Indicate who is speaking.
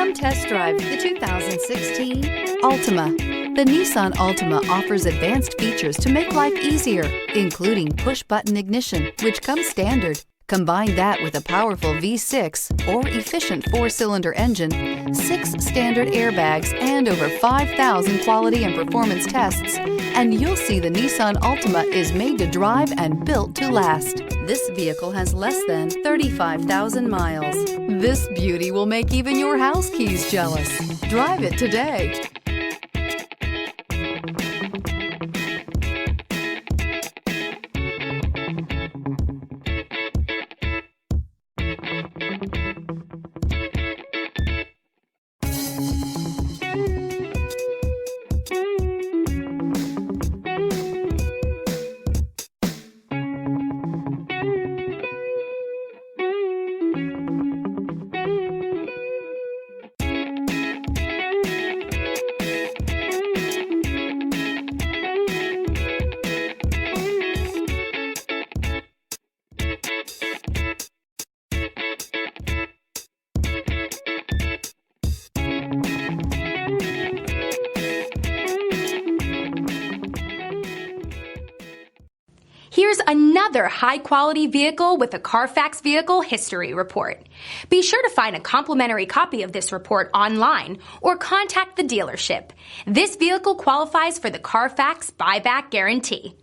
Speaker 1: Come test drive the 2016 Altima. The Nissan Altima offers advanced features to make life easier, including push-button ignition, which comes standard. Combine that with a powerful V6 or efficient 4-cylinder engine, 6 standard airbags, and over 5,000 quality and performance tests, and you'll see the Nissan Altima is made to drive and built to last. This vehicle has less than 35,000 miles. This beauty will make even your house keys jealous. Drive it today.
Speaker 2: Here's another high-quality vehicle with a Carfax Vehicle History Report. Be sure to find a complimentary copy of this report online or contact the dealership. This vehicle qualifies for the Carfax Buyback Guarantee.